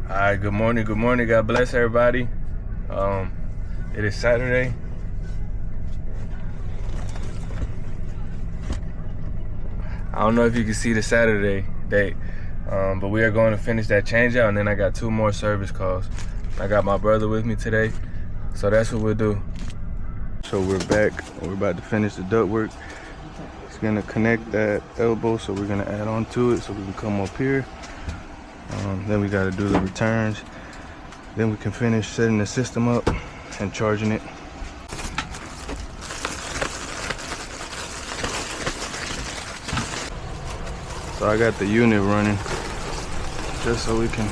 All right, good morning, God bless everybody. It is Saturday. I don't know if you can see the Saturday date, but we are going to finish that change out, and then I got 2 more service calls. I got my brother with me today, so that's what we'll do. So we're back, we're about to finish the duct work. It's gonna connect that elbow, so we're gonna add on to it so we can come up here. Then we gotta do the returns. Then we can finish setting the system up and charging it. So I got the unit running just so we can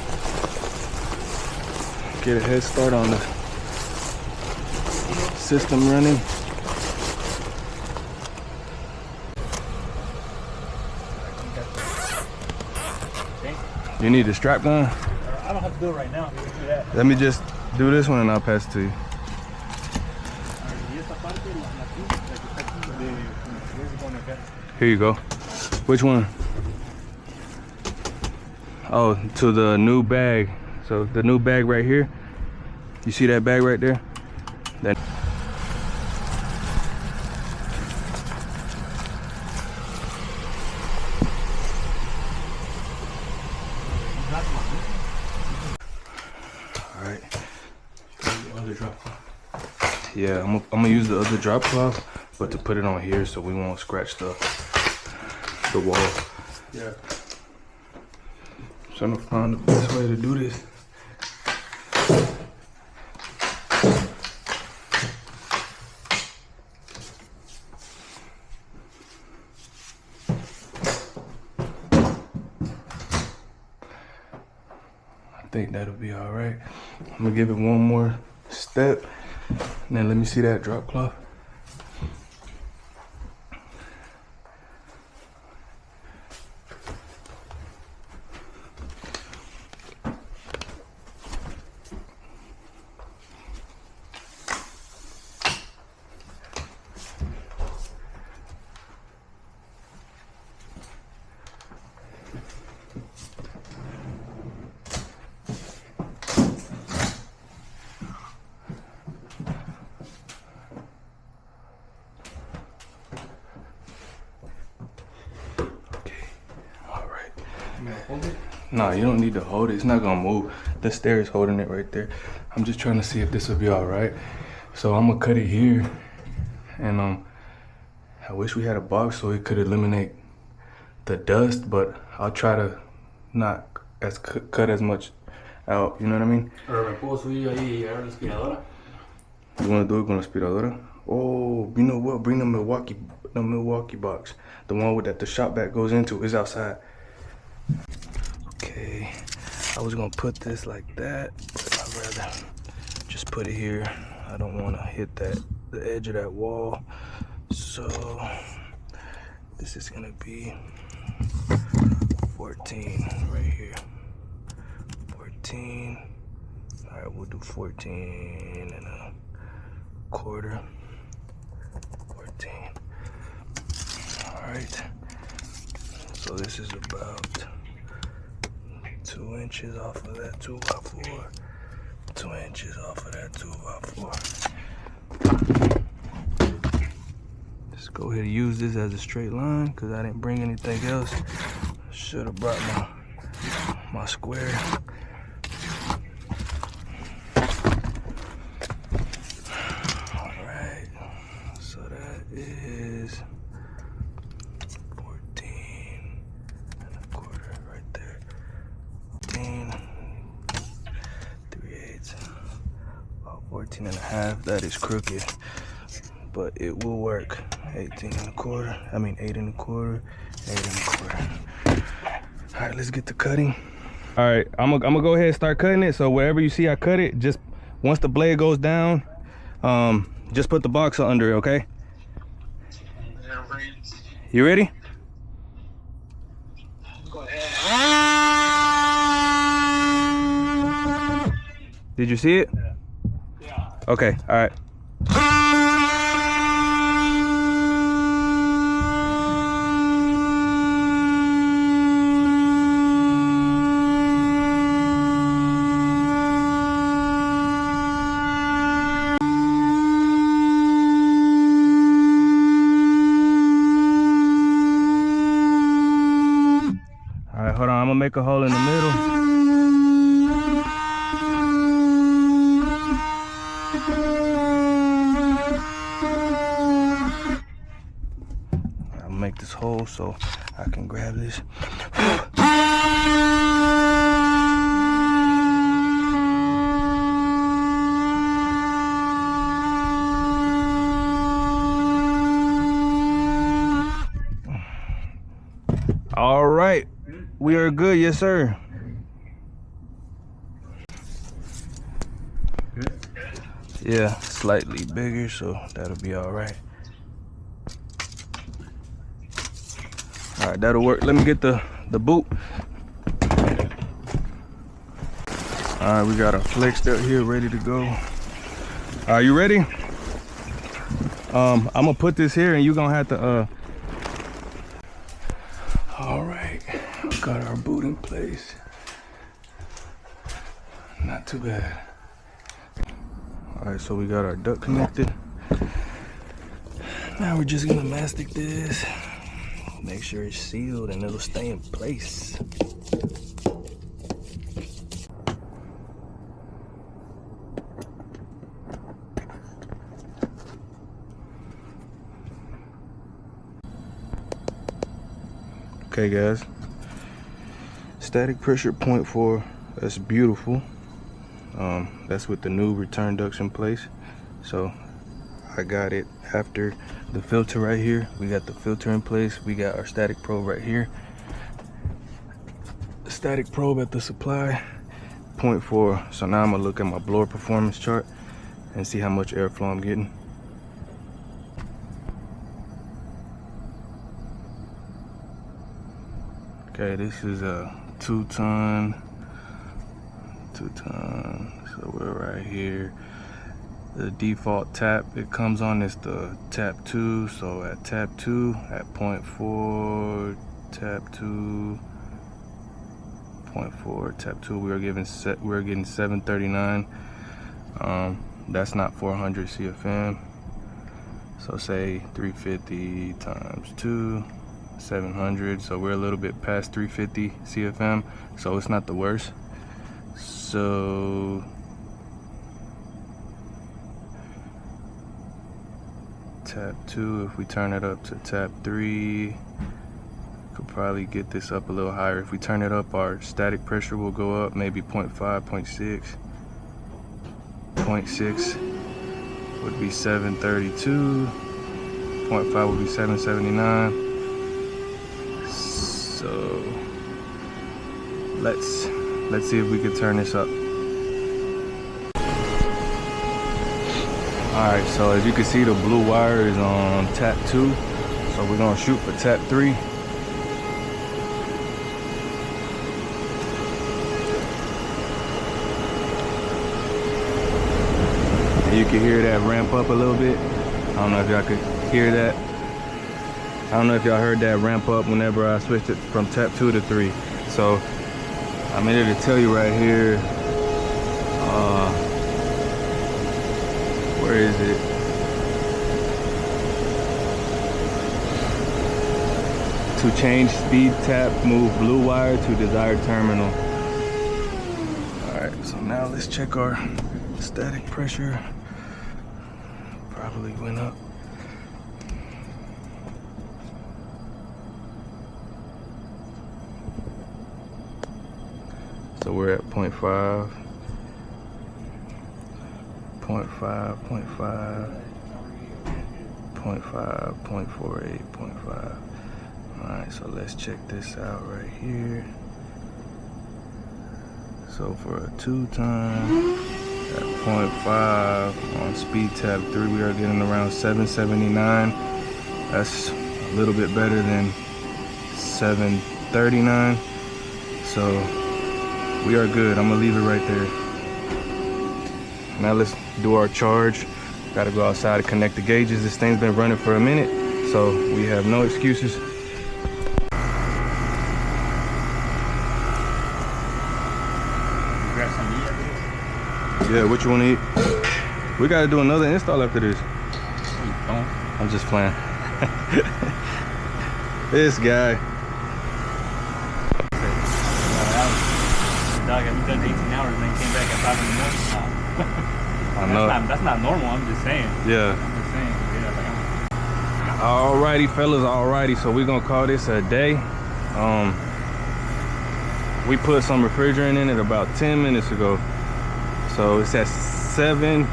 get a head start on the system running. You need the strap gun? I don't have to do it right now. You can do that. Let me just do this one and I'll pass it to you. Here you go. Which one? Oh, to the new bag. So the new bag right here. You see that bag right there? That. All right. Other drop cloth. Yeah, I'm gonna use the other drop cloth, but to put it on here so we won't scratch the wall. Yeah. So I'm gonna find the best way to do this. I think that'll be all right. I'm gonna give it one more step, and then let me see that drop cloth. No, you don't need to hold it. It's not gonna move. The stair is holding it right there. I'm just trying to see if this will be all right. So I'm gonna cut it here, and I wish we had a box so it could eliminate the dust, but I'll try to not cut as much out. You know what I mean? You wanna do it con la aspiradora? Oh, you know what? Bring the Milwaukee box. The one with that the shop vac goes into is outside. Okay, I was gonna put this like that, but I'd rather just put it here. I don't want to hit the edge of that wall. So this is gonna be 14 right here. 14. All right, we'll do 14 and a quarter. 14. All right. So this is about 2 inches off of that 2x4. 2 inches off of that 2x4. Let's go ahead and use this as a straight line because I didn't bring anything else. Should have brought my square. Alright. So that is 14 and a quarter right there. 3/8, about 14 and a half. That is crooked, but it will work. 18 and a quarter. I mean 8 and a quarter. 8 and a quarter. All right, let's get to cutting. All right, I'm gonna go ahead and start cutting it. So wherever you see I cut it, just once the blade goes down, just put the box under it, okay? You ready? Go ahead. Did you see it? Yeah. Okay, all right. make a hole in the middle. I'll make this hole so I can grab this. All right, we are good, yes sir. Good. Yeah, slightly bigger, so that'll be all right. All right, that'll work. Let me get the boot. All right, we got our flexed up here, ready to go. Are you ready? I'm gonna put this here, and you're gonna have to. All right, we got our boot in place. Not too bad. All right, so we got our duct connected. Now we're just gonna mastic this. Make sure it's sealed and it'll stay in place. Okay guys, static pressure 0.4, that's beautiful. That's with the new return ducts in place. So I got it after the filter right here. We got the filter in place. We got our static probe right here. The static probe at the supply, 0.4. So now I'm gonna look at my blower performance chart and see how much airflow I'm getting. Okay, this is a 2 ton, so we're right here. The default tap it comes on is the tap 2, so at tap 2 at 0.4, tap 2, 0.4, tap 2, we're getting 739. That's not 400 CFM, so say 350 times 2, 700, so we're a little bit past 350 CFM, so it's not the worst. So tap 2, if we turn it up to tap 3, could probably get this up a little higher. If we turn it up, our static pressure will go up, maybe 0.5, 0.6. 0.6 would be 732, 0.5 would be 779. So let's see if we can turn this up. All right, so as you can see, the blue wire is on tap 2, so we're gonna shoot for tap 3. And you can hear that ramp up a little bit. I don't know if y'all could hear that. I don't know if y'all heard that ramp up whenever I switched it from tap 2 to 3. So I'm here to tell you right here, where is it? To change speed tap, move blue wire to desired terminal. All right, so now let's check our static pressure. Probably went up. So we're at 0.5, 0.5, 0.5, 0.5, 0.48, 0.5. All right, so let's check this out right here. So for a 2 ton at 0.5 on speed tap 3, we are getting around 779. That's a little bit better than 739. So we are good. I'm gonna leave it right there. Now let's do our charge. Gotta go outside to connect the gauges. This thing's been running for a minute, so we have no excuses. Yeah, what you wanna eat? We gotta do another install after this. I'm just playing. This guy. dog. Have we done 18 hours and then came back at 5 in the morning? Nah. I know. That's not normal. I'm just saying. Yeah. I'm just saying. Yeah, like Alrighty, fellas. Alrighty. So we're gonna call this a day. We put some refrigerant in it about 10 minutes ago. So it's at 7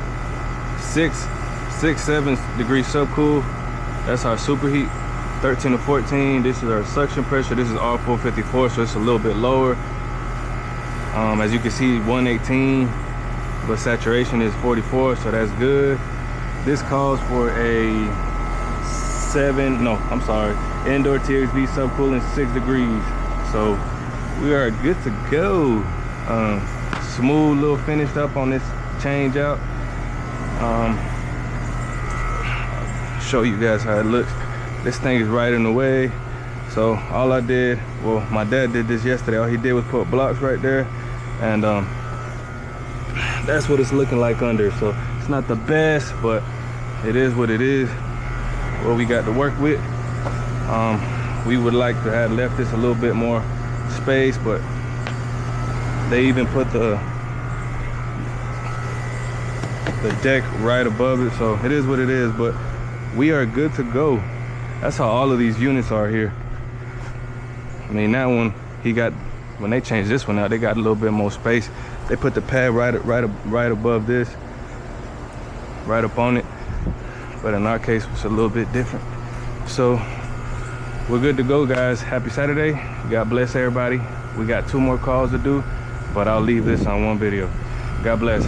degrees subcool. That's our superheat, 13 to 14. This is our suction pressure. This is r454, so it's a little bit lower. As you can see, 118, but saturation is 44, so that's good. This calls for a indoor TXV subcooling 6 degrees. So we are good to go. Smooth little finished up on this change out. Show you guys how it looks. This thing is right in the way. So all I did, well, my dad did this yesterday. All he did was put blocks right there, and that's what it's looking like under. So it's not the best, but it is what it is. What we got to work with. We would like to have left this a little bit more space, but they even put the deck right above it, so it is what it is. But we are good to go. That's how all of these units are here. I mean, that one, when they changed this one out, they got a little bit more space. They put the pad right above this, right up on it. But in our case, it's a little bit different. So we're good to go, guys. Happy Saturday. God bless everybody. We got 2 more calls to do, but I'll leave this on one video. God bless.